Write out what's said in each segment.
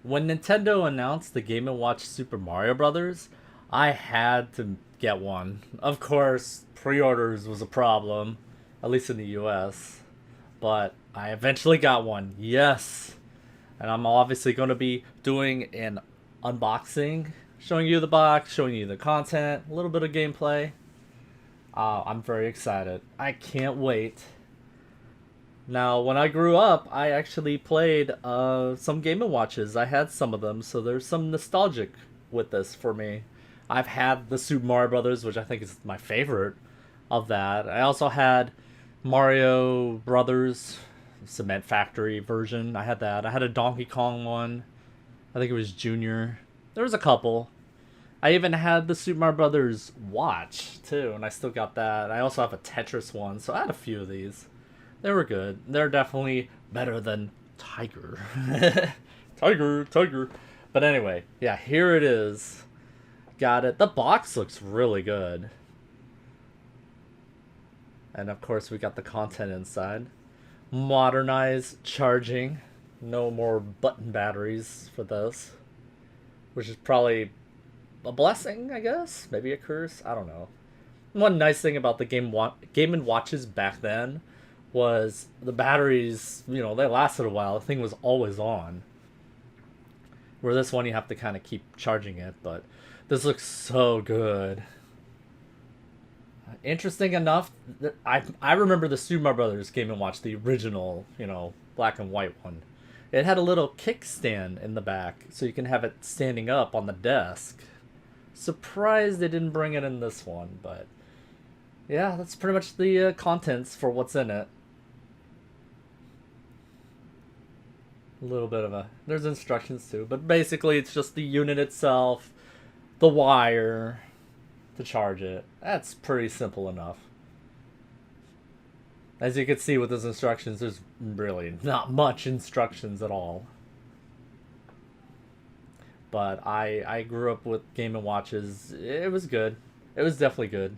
when Nintendo announced the Game & Watch Super Mario Brothers, I had to get one. Of course, pre-orders was a problem, at least in the US, but I eventually got one. Yes. And I'm obviously going to be doing an unboxing, showing you the box, showing you the content, a little bit of gameplay. I'm very excited. I can't wait. Now, when I grew up, I actually played some Game & Watches. I had some of them, so there's some nostalgic with this for me. I've had the Super Mario Brothers, which I think is my favorite of that. I also had Mario Brothers Cement Factory version. I had that. I had a Donkey Kong one. I think it was Junior. There was a couple. I even had the Super Mario Brothers watch too, and I still got that. I also have a Tetris one, so I had a few of these. They were good. They're definitely better than Tiger. Tiger, Tiger. But anyway, yeah, here it is. Got it. The box looks really good. And of course, we got the content inside. Modernized charging. No more button batteries for this. Which is probably a blessing, I guess? Maybe a curse? I don't know. One nice thing about the Game & Watches back then was the batteries, they lasted a while. The thing was always on. Where this one, you have to kind of keep charging it, but this looks so good. Interesting enough, I remember the Super Mario Brothers Game & Watch, the original, black and white one. It had a little kickstand in the back, so you can have it standing up on the desk. Surprised they didn't bring it in this one, but yeah, that's pretty much the contents for what's in it. A little bit of there's instructions too, but basically it's just the unit itself, the wire to charge it. That's pretty simple enough. As you can see with those instructions, there's really not much instructions at all. But I grew up with Game & Watches. It was good. It was definitely good.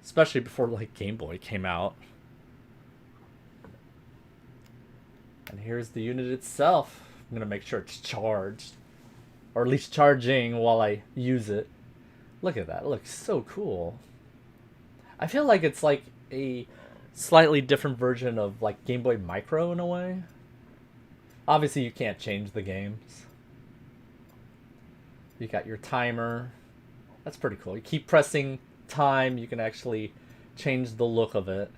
Especially before Game Boy came out. And here's the unit itself. I'm gonna make sure it's charged. Or at least charging while I use it. Look at that. It looks so cool. I feel like it's like a slightly different version of Game Boy Micro in a way. Obviously you can't change the games. You got your timer. That's pretty cool. You keep pressing time, you can actually change the look of it.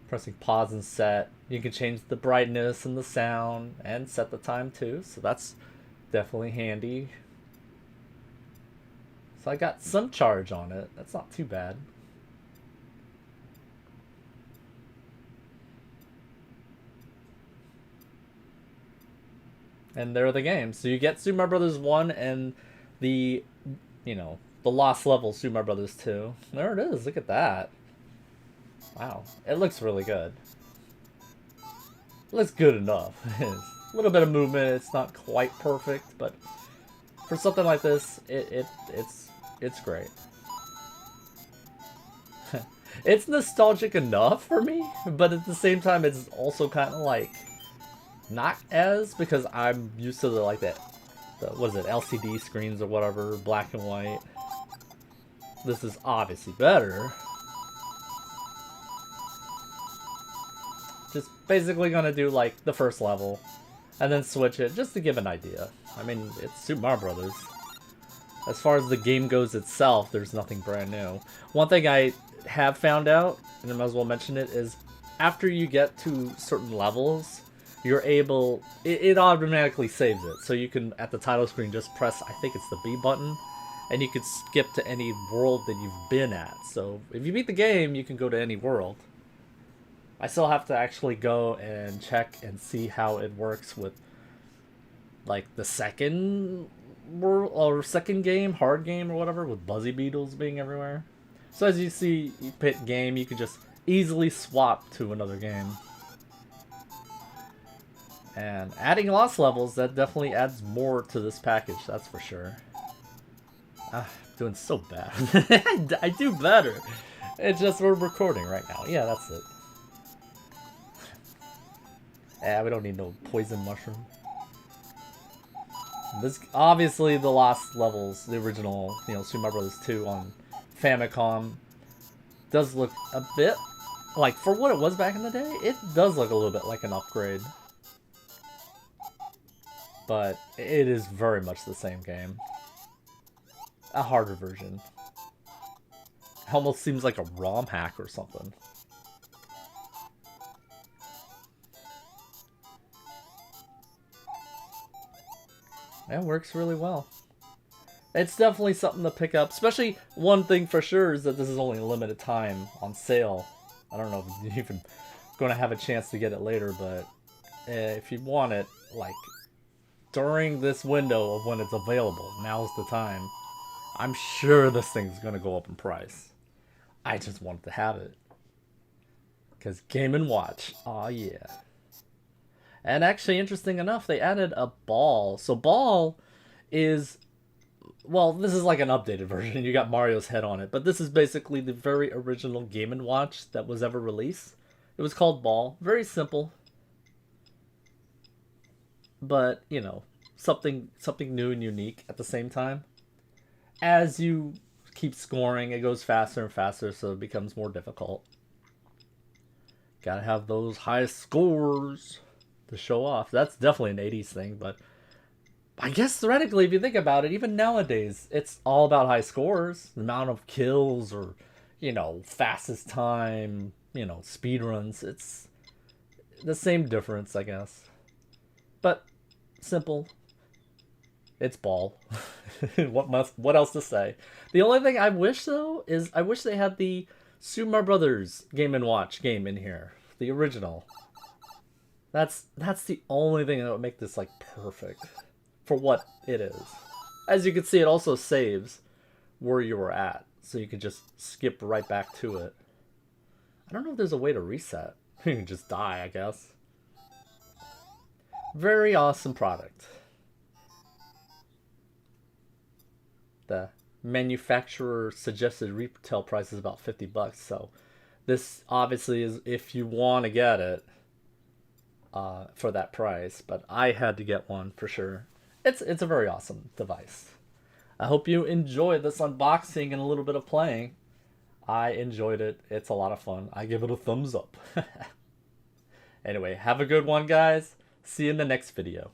Pressing pause and set. You can change the brightness and the sound and set the time too, so that's definitely handy. So I got some charge on it. That's not too bad. And there are the games. So you get Super Mario Brothers 1 and the, the Lost Level Super Mario Brothers 2. There it is. Look at that. Wow. It looks really good. It looks good enough. A little bit of movement. It's not quite perfect, but for something like this, it's great. It's nostalgic enough for me, but at the same time, it's also kind of not as, because I'm used to the what is it, LCD screens or whatever, black and white. This is obviously better. Just basically gonna do the first level, and then switch it just to give an idea. I mean, it's Super Mario Brothers. As far as the game goes itself, there's nothing brand new. One thing I have found out, and I might as well mention it, is after you get to certain levels, you're able, it automatically saves it. So you can, at the title screen, just press, I think it's the B button, and you can skip to any world that you've been at. So if you beat the game, you can go to any world. I still have to actually go and check and see how it works with the second world or second game, hard game or whatever, with Buzzy Beetles being everywhere. So as you see, you pick game, you can just easily swap to another game. And adding Lost Levels, that definitely adds more to this package, that's for sure. Doing so bad. I do better. It's just we're recording right now. Yeah, that's it. Yeah, we don't need no poison mushroom. This obviously the last levels, the original, Super Mario Bros. 2 on Famicom does look a bit like, for what it was back in the day, it does look a little bit like an upgrade. But it is very much the same game. A harder version. Almost seems like a ROM hack or something. It works really well. It's definitely something to pick up. Especially, one thing for sure is that this is only a limited time on sale. I don't know if you're even going to have a chance to get it later, but if you want it, like, during this window of when it's available, now's the time. I'm sure this thing's going to go up in price. I just wanted to have it. Because Game & Watch. Aw, yeah. And actually, interesting enough, they added a ball. So ball is, well, this is like an updated version. You got Mario's head on it. But this is basically the very original Game & Watch that was ever released. It was called Ball. Very simple. But, something new and unique at the same time. As you keep scoring, it goes faster and faster, so it becomes more difficult. Gotta have those high scores to show off. That's definitely an 80s thing, but I guess theoretically, if you think about it, even nowadays, it's all about high scores. The amount of kills or, fastest time, speed runs. It's the same difference, I guess. But simple. It's Ball. What else to say? The only thing I wish, though, is I wish they had the Super Mario Brothers Game & Watch game in here. The original. That's the only thing that would make this, like, perfect for what it is. As you can see, it also saves where you were at, so you can just skip right back to it. I don't know if there's a way to reset. You can just die, I guess. Very awesome product. The manufacturer suggested retail price is about $50, so this obviously is if you want to get it for that price. But I had to get one for sure. It's a very awesome device. I hope you enjoyed this unboxing and a little bit of playing. I enjoyed it. It's a lot of fun. I give it a thumbs up. Anyway, have a good one, guys. See you in the next video.